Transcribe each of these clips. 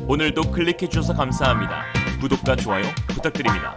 오늘도 클릭해주셔서 감사합니다. 구독과 좋아요 부탁드립니다.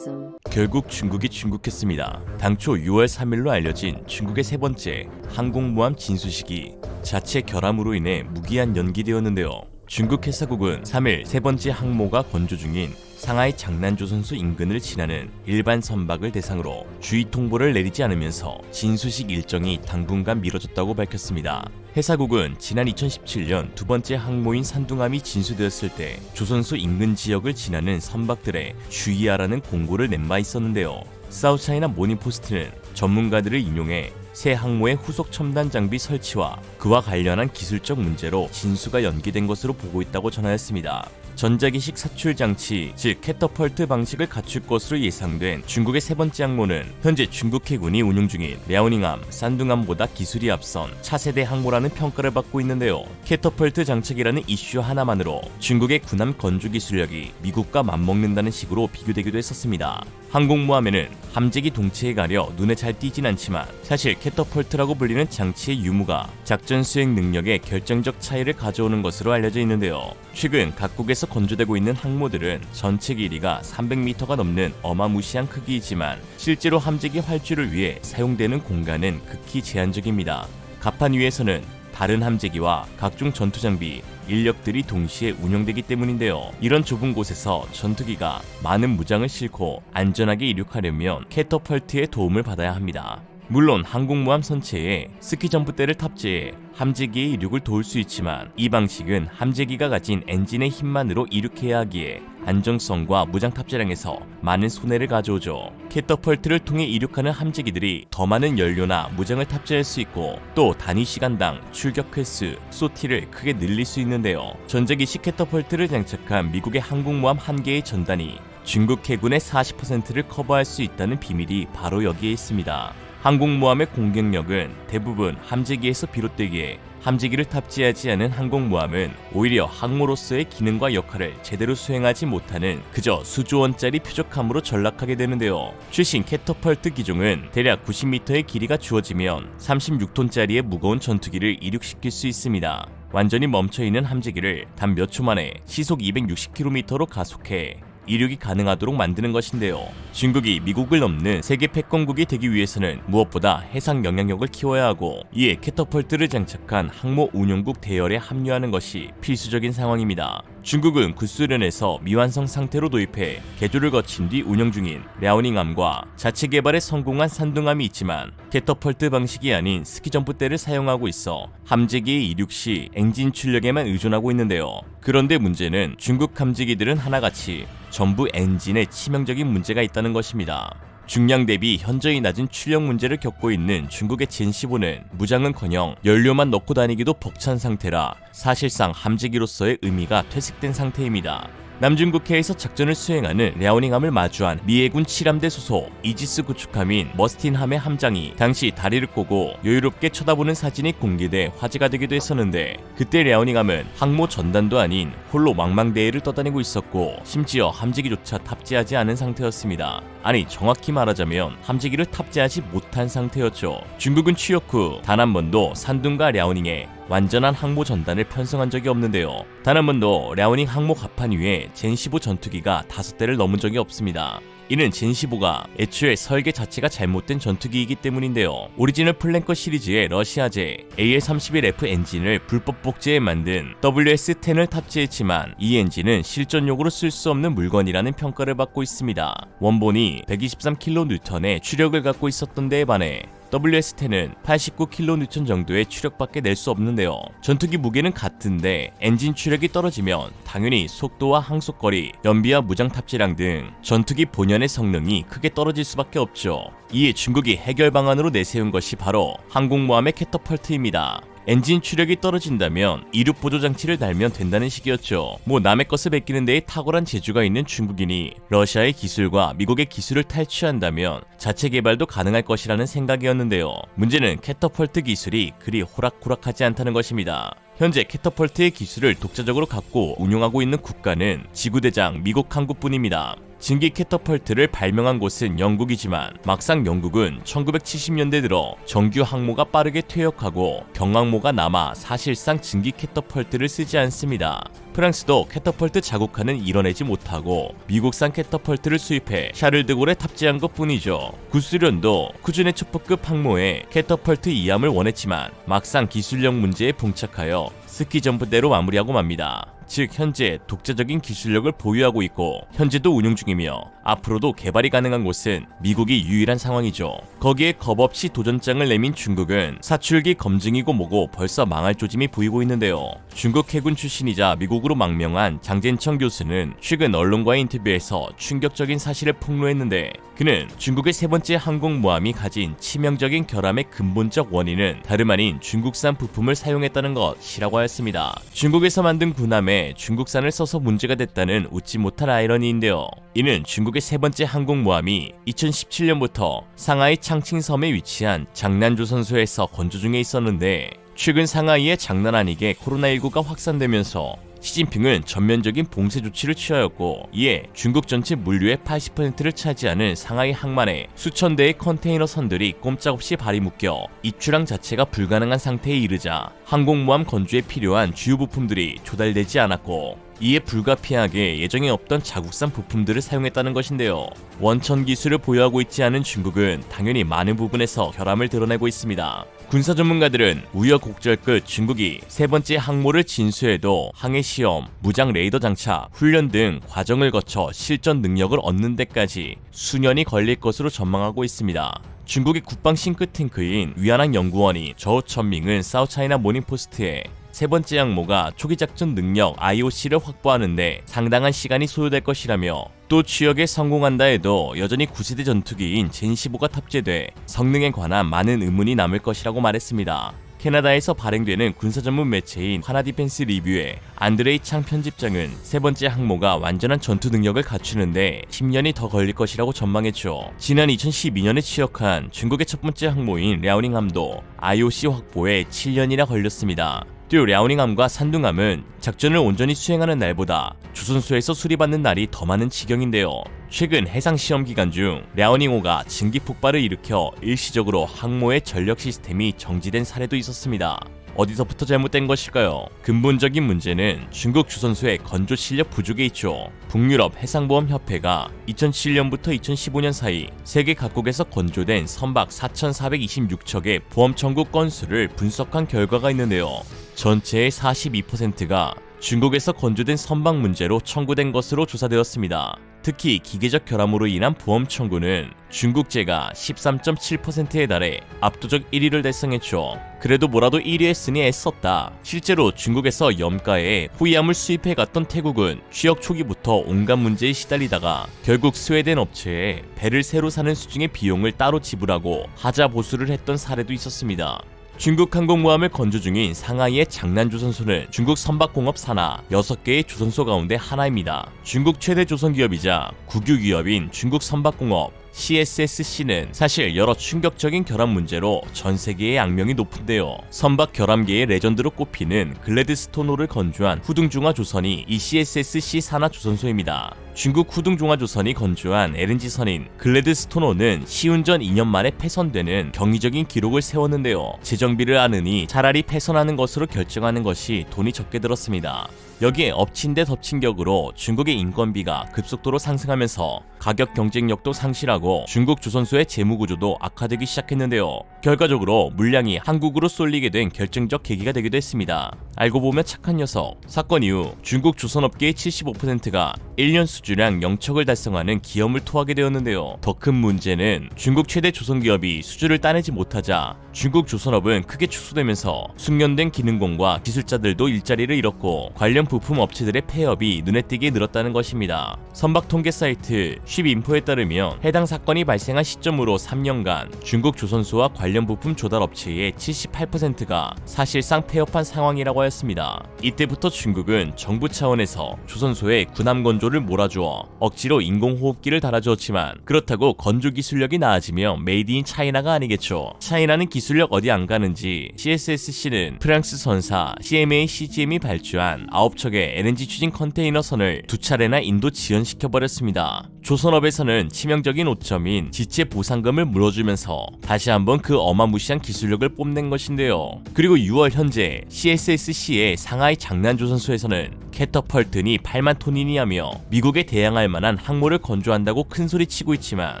결국 중국이 침국했습니다. 당초 6월 3일로 알려진 중국의 세 번째 항공모함 진수식이 자체 결함으로 인해 무기한 연기되었는데요. 중국 해사국은 3일 세 번째 항모가 건조 중인 상하이 장난조선소 인근을 지나는 일반 선박을 대상으로 주의 통보를 내리지 않으면서 진수식 일정이 당분간 미뤄졌다고 밝혔습니다. 해사국은 지난 2017년 두 번째 항모인 산둥함이 진수되었을 때 조선소 인근 지역을 지나는 선박들에 주의하라는 공고를 낸 바 있었는데요. 사우차이나 모닝포스트는 전문가들을 인용해 새 항모의 후속 첨단 장비 설치와 그와 관련한 기술적 문제로 진수가 연기된 것으로 보고 있다고 전하였습니다. 전자기식 사출 장치, 즉 캐터펄트 방식을 갖출 것으로 예상된 중국의 세 번째 항모는 현재 중국 해군이 운용 중인 랴오닝함, 산둥함보다 기술이 앞선 차세대 항모라는 평가를 받고 있는데요. 캐터펄트 장착이라는 이슈 하나만으로 중국의 군함 건조 기술력이 미국과 맞먹는다는 식으로 비교되기도 했었습니다. 항공모함에는 함재기 동체에 가려 눈에 잘 띄진 않지만 사실 캐터펄트라고 불리는 장치의 유무가 작전 수행 능력에 결정적 차이를 가져오는 것으로 알려져 있는데요. 최근 각국에서 건조되고 있는 항모들은 전체 길이가 300m가 넘는 어마무시한 크기이지만 실제로 함재기 활주를 위해 사용되는 공간은 극히 제한적입니다. 갑판 위에서는 다른 함재기와 각종 전투장비, 인력들이 동시에 운영되기 때문인데요. 이런 좁은 곳에서 전투기가 많은 무장을 싣고 안전하게 이륙하려면 캐터펄트의 도움을 받아야 합니다. 물론 항공모함 선체에 스키점프대를 탑재해 함재기의 이륙을 도울 수 있지만 이 방식은 함재기가 가진 엔진의 힘만으로 이륙해야 하기에 안정성과 무장 탑재량에서 많은 손해를 가져오죠. 캐터펄트를 통해 이륙하는 함재기들이 더 많은 연료나 무장을 탑재할 수 있고 또 단위 시간당 출격 횟수, 쏘티를 크게 늘릴 수 있는데요. 전자기식 캐터펄트를 장착한 미국의 항공모함 한 개의 전단이 중국 해군의 40%를 커버할 수 있다는 비밀이 바로 여기에 있습니다. 항공모함의 공격력은 대부분 함재기에서 비롯되기에 함재기를 탑재하지 않은 항공모함은 오히려 항모로서의 기능과 역할을 제대로 수행하지 못하는 그저 수조 원짜리 표적함으로 전락하게 되는데요. 최신 캐터펄트 기종은 대략 90m의 길이가 주어지면 36톤짜리의 무거운 전투기를 이륙시킬 수 있습니다. 완전히 멈춰있는 함재기를 단 몇 초 만에 시속 260km로 가속해 이륙이 가능하도록 만드는 것인데요. 중국이 미국을 넘는 세계 패권국이 되기 위해서는 무엇보다 해상 영향력을 키워야 하고 이에 캐터펄트를 장착한 항모 운용국 대열에 합류하는 것이 필수적인 상황입니다. 중국은 구소련에서 미완성 상태로 도입해 개조를 거친 뒤 운영 중인 랴오닝함과 자체 개발에 성공한 산둥함이 있지만 캐터펄트 방식이 아닌 스키점프대를 사용하고 있어 함재기의 이륙 시 엔진 출력에만 의존하고 있는데요. 그런데 문제는 중국 함재기들은 하나같이 전부 엔진에 치명적인 문제가 있다는 것입니다. 중량 대비 현저히 낮은 출력 문제를 겪고 있는 중국의 젠15는 무장은커녕 연료만 넣고 다니기도 벅찬 상태라 사실상 함재기로서의 의미가 퇴색된 상태입니다. 남중국해에서 작전을 수행하는 랴오닝함을 마주한 미 해군 7함대 소속 이지스 구축함인 머스틴함의 함장이 당시 다리를 꼬고 여유롭게 쳐다보는 사진이 공개돼 화제가 되기도 했었는데 그때 랴오닝함은 항모 전단도 아닌 홀로 망망대해를 떠다니고 있었고 심지어 함재기조차 탑재하지 않은 상태였습니다. 아니 정확히 말하자면 함재기를 탑재하지 못한 상태였죠. 중국은 취역 후 단 한 번도 산둥과 랴오닝에 완전한 항모 전단을 편성한 적이 없는데요. 단 한 번도 랴오닝 항모 갑판 위에 젠15 전투기가 5대를 넘은 적이 없습니다. 이는 젠15가 애초에 설계 자체가 잘못된 전투기이기 때문인데요. 오리지널 플랭커 시리즈의 러시아제 AL-31F 엔진을 불법 복제해 만든 WS-10을 탑재했지만 이 엔진은 실전용으로 쓸 수 없는 물건이라는 평가를 받고 있습니다. 원본이 123kN의 추력을 갖고 있었던 데에 반해 WS-10은 89kN 정도의 추력밖에 낼 수 없는데요. 전투기 무게는 같은데 엔진 추력이 떨어지면 당연히 속도와 항속거리, 연비와 무장 탑재량 등 전투기 본연의 성능이 크게 떨어질 수밖에 없죠. 이에 중국이 해결 방안으로 내세운 것이 바로 항공모함의 캐터펄트입니다. 엔진 추력이 떨어진다면 이륙 보조 장치를 달면 된다는 식이었죠. 남의 것을 베끼는 데에 탁월한 재주가 있는 중국인이 러시아의 기술과 미국의 기술을 탈취한다면 자체 개발도 가능할 것이라는 생각이었는데요. 문제는 캐터펄트 기술이 그리 호락호락하지 않다는 것입니다. 현재 캐터펄트의 기술을 독자적으로 갖고 운용하고 있는 국가는 지구대장 미국 항구뿐입니다. 증기 캐터펄트를 발명한 곳은 영국이지만 막상 영국은 1970년대 들어 정규 항모가 빠르게 퇴역하고 경항모가 남아 사실상 증기 캐터펄트를 쓰지 않습니다. 프랑스도 캐터펄트 자국화는 이뤄내지 못하고 미국산 캐터펄트를 수입해 샤를드골에 탑재한 것뿐이죠. 구소련도 쿠즈네 초포급 항모에 캐터펄트 이함을 원했지만 막상 기술력 문제에 봉착하여 스키 점프대로 마무리하고 맙니다. 즉 현재 독자적인 기술력을 보유하고 있고 현재도 운용 중이며 앞으로도 개발이 가능한 곳은 미국이 유일한 상황이죠. 거기에 겁없이 도전장을 내민 중국은 사출기 검증이고 뭐고 벌써 망할 조짐이 보이고 있는데요. 중국 해군 출신이자 미국으로 망명한 장진청 교수는 최근 언론과의 인터뷰에서 충격적인 사실을 폭로했는데 그는 중국의 세 번째 항공모함이 가진 치명적인 결함의 근본적 원인은 다름 아닌 중국산 부품을 사용했다는 것이라고 하였습니다. 중국에서 만든 군함에 중국산을 써서 문제가 됐다는 웃지 못할 아이러니인데요. 이는 중국의 세 번째 항공모함이 2017년부터 상하이 창칭섬에 위치한 장난조선소에서 건조 중에 있었는데 최근 상하이에 장난 아니게 코로나19가 확산되면서 시진핑은 전면적인 봉쇄 조치를 취하였고 이에 중국 전체 물류의 80%를 차지하는 상하이 항만에 수천 대의 컨테이너 선들이 꼼짝없이 발이 묶여 입출항 자체가 불가능한 상태에 이르자 항공모함 건조에 필요한 주요 부품들이 조달되지 않았고 이에 불가피하게 예정에 없던 자국산 부품들을 사용했다는 것인데요. 원천 기술을 보유하고 있지 않은 중국은 당연히 많은 부분에서 결함을 드러내고 있습니다. 군사 전문가들은 우여곡절 끝 중국이 세 번째 항모를 진수해도 항해 시험, 무장 레이더 장착, 훈련 등 과정을 거쳐 실전 능력을 얻는 데까지 수년이 걸릴 것으로 전망하고 있습니다. 중국의 국방 싱크탱크인 위안항 연구원이 저우천밍은 사우차이나 모닝포스트에 세 번째 항모가 초기 작전 능력 IOC를 확보하는데 상당한 시간이 소요될 것이라며 또 취역에 성공한다 해도 여전히 9세대 전투기인 젠15가 탑재돼 성능에 관한 많은 의문이 남을 것이라고 말했습니다. 캐나다에서 발행되는 군사 전문 매체인 하나디펜스 리뷰의 안드레이 창 편집장은 세 번째 항모가 완전한 전투 능력을 갖추는데 10년이 더 걸릴 것이라고 전망했죠. 지난 2012년에 취역한 중국의 첫 번째 항모인 랴오닝함도 IOC 확보에 7년이나 걸렸습니다. 또 랴오닝함과 산둥함은 작전을 온전히 수행하는 날보다 조선소에서 수리받는 날이 더 많은 지경인데요. 최근 해상 시험 기간 중 랴오닝호가 증기 폭발을 일으켜 일시적으로 항모의 전력 시스템이 정지된 사례도 있었습니다. 어디서부터 잘못된 것일까요? 근본적인 문제는 중국 조선소의 건조 실력 부족에 있죠. 북유럽 해상보험협회가 2007년부터 2015년 사이 세계 각국에서 건조된 선박 4,426척의 보험 청구 건수를 분석한 결과가 있는데요. 전체의 42%가 중국에서 건조된 선박 문제로 청구된 것으로 조사되었습니다. 특히 기계적 결함으로 인한 보험 청구는 중국제가 13.7%에 달해 압도적 1위를 달성했죠. 그래도 뭐라도 1위 했으니 애썼다. 실제로 중국에서 염가에 호위함을 수입해갔던 태국은 취역 초기부터 온갖 문제에 시달리다가 결국 스웨덴 업체에 배를 새로 사는 수중의 비용을 따로 지불하고 하자 보수를 했던 사례도 있었습니다. 중국 항공모함을 건조 중인 상하이의 장난조선소는 중국 선박공업 산하 6개의 조선소 가운데 하나입니다. 중국 최대 조선기업이자 국유기업인 중국 선박공업 CSSC는 사실 여러 충격적인 결함 문제로 전 세계의 악명이 높은데요. 선박 결함계의 레전드로 꼽히는 글래드스톤호를 건조한 후둥중화조선이 이 CSSC 산하 조선소입니다. 중국 후둥중화조선이 건조한 LNG선인 글래드스톤호는 시운전 2년 만에 폐선되는 경이적인 기록을 세웠는데요. 재정비를 안 하니 차라리 폐선하는 것으로 결정하는 것이 돈이 적게 들었습니다. 여기에 엎친 데 덮친 격으로 중국의 인건비가 급속도로 상승하면서 가격 경쟁력도 상실하고 중국 조선소의 재무구조도 악화되기 시작했는데요. 결과적으로 물량이 한국으로 쏠리게 된 결정적 계기가 되기도 했습니다. 알고 보면 착한 녀석. 사건 이후 중국 조선업계의 75%가 1년 수주량 0척을 달성하는 기염을 토하게 되었는데요. 더 큰 문제는 중국 최대 조선기업이 수주를 따내지 못하자 중국 조선업은 크게 축소되면서 숙련된 기능공과 기술자들도 일자리를 잃었고 관련 부품 업체들의 폐업이 눈에 띄게 늘었다는 것입니다. 선박 통계 사이트 쉽인포에 따르면 해당 사건이 발생한 시점으로 3년간 중국 조선소와 관련 부품 조달 업체의 78%가 사실상 폐업한 상황이라고 하였습니다. 이때부터 중국은 정부 차원에서 조선소에 군함 건조를 몰아주어 억지로 인공호흡기를 달아주었지만 그렇다고 건조 기술력이 나아지면 메이드 인 차이나가 아니겠죠. 차이나는 기술력 어디 안 가는지 CSSC는 프랑스 선사 CMA CGM이 발주한 9척의 LNG 추진 컨테이너 선을 2차례나 인도 지연시켜버렸습니다. 조선업에서는 치명적인 오점인 지체 보상금을 물어주면서 다시 한번 그 어마무시한 기술력을 뽐낸 것인데요. 그리고 6월 현재 CSSC의 상하이 장난조선소에서는 캐터펄튼이 8만 톤이냐며 미국에 대항할 만한 항모를 건조한다고 큰소리치고 있지만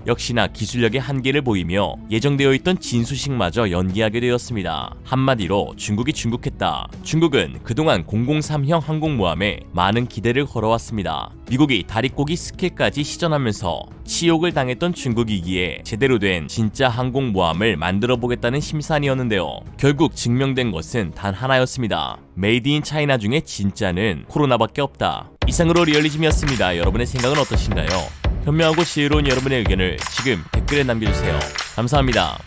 역시나 기술력의 한계를 보이며 예정되어 있던 진수식마저 연기하게 되었습니다. 한마디로 중국이 중국했다. 중국은 그동안 003형 항공모함에 많은 기대를 걸어왔습니다. 미국이 다릿고기 스킬까지 시전하면서 치욕을 당했던 중국이기에 제대로 된 진짜 항공모함을 만들어보겠다는 심산이었는데요. 결국 증명된 것은 단 하나였습니다. 메이드 인 차이나 중에 진짜는 코로나밖에 없다. 이상으로 리얼리즘이었습니다. 여러분의 생각은 어떠신가요? 현명하고 지혜로운 여러분의 의견을 지금 댓글에 남겨주세요. 감사합니다.